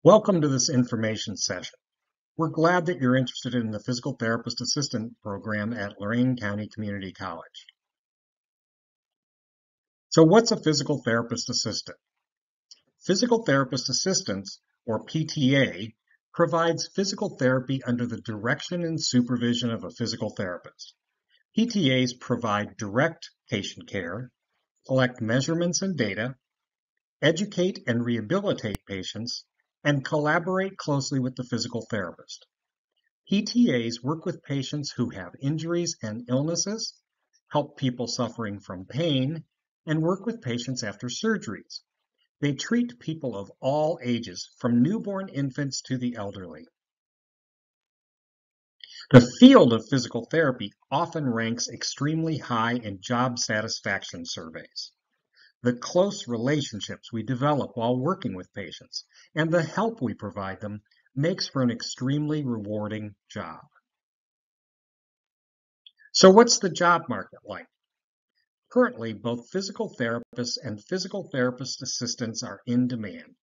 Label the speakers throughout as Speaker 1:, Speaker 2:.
Speaker 1: Welcome to this information session. We're glad that you're interested in the Physical Therapist Assistant program at Lorain County Community College. So what's a Physical Therapist Assistant? Physical Therapist Assistants, or PTA, provides physical therapy under the direction and supervision of a physical therapist. PTAs provide direct patient care, collect measurements and data, educate and rehabilitate patients, and collaborate closely with the physical therapist. PTAs work with patients who have injuries and illnesses, help people suffering from pain, and work with patients after surgeries. They treat people of all ages, from newborn infants to the elderly. The field of physical therapy often ranks extremely high in job satisfaction surveys. The close relationships we develop while working with patients and the help we provide them makes for an extremely rewarding job. So what's the job market like? Currently, both physical therapists and physical therapist assistants are in demand.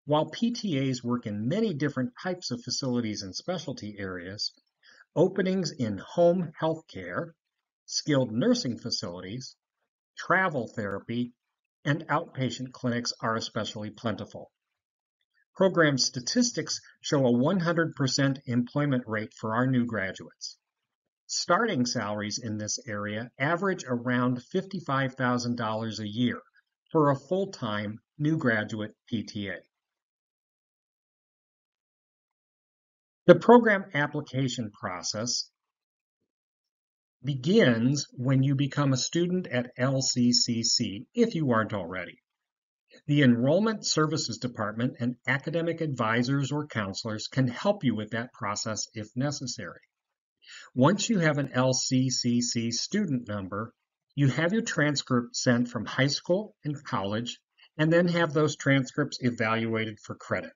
Speaker 1: While PTAs work in many different types of facilities and specialty areas, openings in home health care, skilled nursing facilities, travel therapy, and outpatient clinics are especially plentiful. Program statistics show a 100% employment rate for our new graduates. Starting salaries in this area average around $55,000 a year for a full-time new graduate PTA. The program application process begins when you become a student at LCCC, if you aren't already. The Enrollment Services Department and academic advisors or counselors can help you with that process if necessary. Once you have an LCCC student number, you have your transcript sent from high school and college, and then have those transcripts evaluated for credit.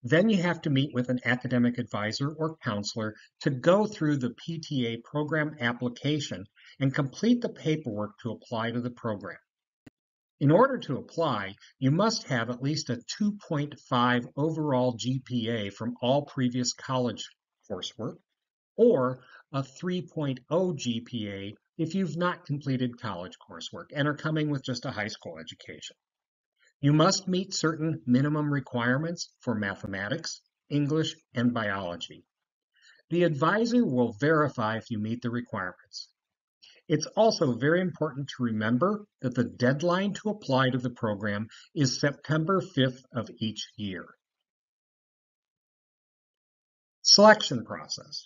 Speaker 1: Then you have to meet with an academic advisor or counselor to go through the PTA program application and complete the paperwork to apply to the program. In order to apply, you must have at least a 2.5 overall GPA from all previous college coursework, or a 3.0 GPA if you've not completed college coursework and are coming with just a high school education. You must meet certain minimum requirements for mathematics, English, and biology. The advisor will verify if you meet the requirements. It's also very important to remember that the deadline to apply to the program is September 5th of each year. Selection process.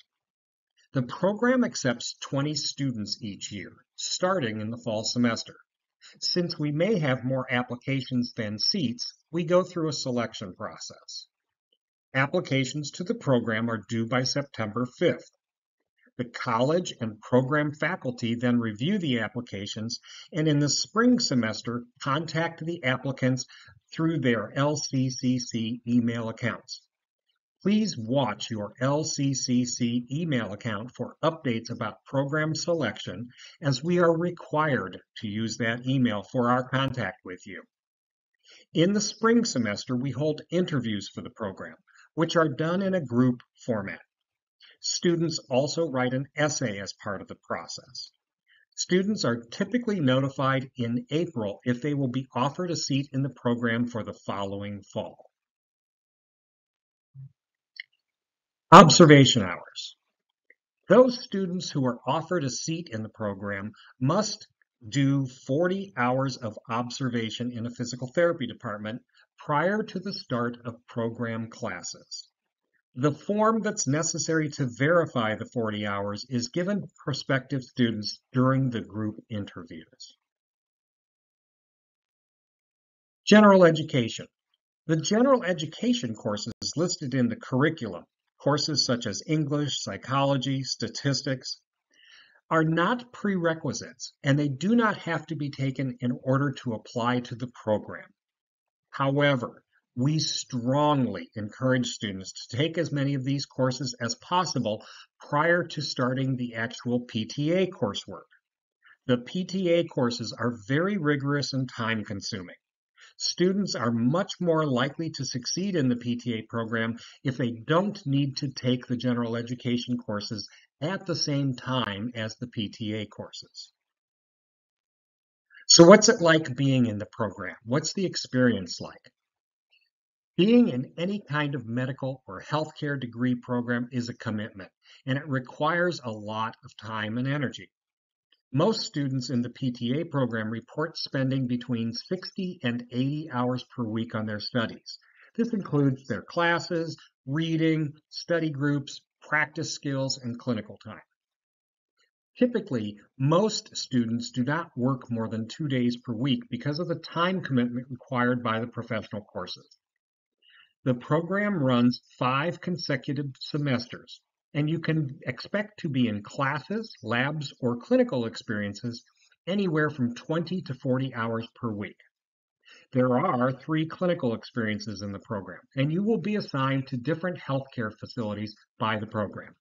Speaker 1: The program accepts 20 students each year, starting in the fall semester. Since we may have more applications than seats, we go through a selection process. Applications to the program are due by September 5th. The college and program faculty then review the applications and in the spring semester contact the applicants through their LCCC email accounts. Please watch your LCCC email account for updates about program selection, as we are required to use that email for our contact with you. In the spring semester, we hold interviews for the program, which are done in a group format. Students also write an essay as part of the process. Students are typically notified in April if they will be offered a seat in the program for the following fall. Observation hours. Those students who are offered a seat in the program must do 40 hours of observation in a physical therapy department prior to the start of program classes. The form that's necessary to verify the 40 hours is given to prospective students during the group interviews. General education. The general education courses listed in the curriculum, courses such as English, psychology, statistics, are not prerequisites, and they do not have to be taken in order to apply to the program. However, we strongly encourage students to take as many of these courses as possible prior to starting the actual PTA coursework. The PTA courses are very rigorous and time-consuming. Students are much more likely to succeed in the PTA program if they don't need to take the general education courses at the same time as the PTA courses. So what's it like being in the program? What's the experience like? Being in any kind of medical or healthcare degree program is a commitment, and it requires a lot of time and energy. Most students in the PTA program report spending between 60 and 80 hours per week on their studies. This includes their classes, reading, study groups, practice skills, and clinical time. Typically, most students do not work more than 2 days per week because of the time commitment required by the professional courses. The program runs 5 consecutive semesters, and you can expect to be in classes, labs, or clinical experiences anywhere from 20 to 40 hours per week. There are 3 clinical experiences in the program, and you will be assigned to different healthcare facilities by the program.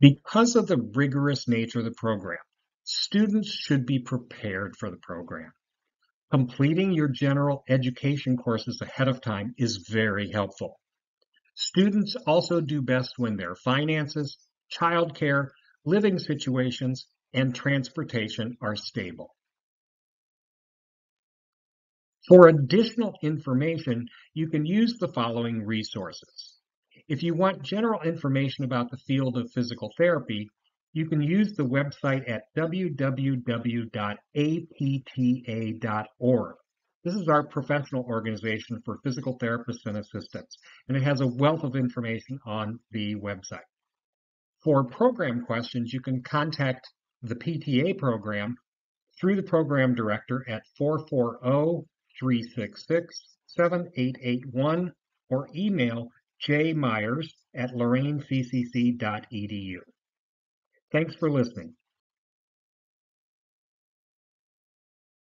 Speaker 1: Because of the rigorous nature of the program, students should be prepared for the program. Completing your general education courses ahead of time is very helpful. Students also do best when their finances, childcare, living situations, and transportation are stable. For additional information, you can use the following resources. If you want general information about the field of physical therapy, you can use the website at www.apta.org. This is our professional organization for physical therapists and assistants, and it has a wealth of information on the website. For program questions, you can contact the PTA program through the program director at 440-366-7881 or email jmyers@lorainccc.edu. Thanks for listening.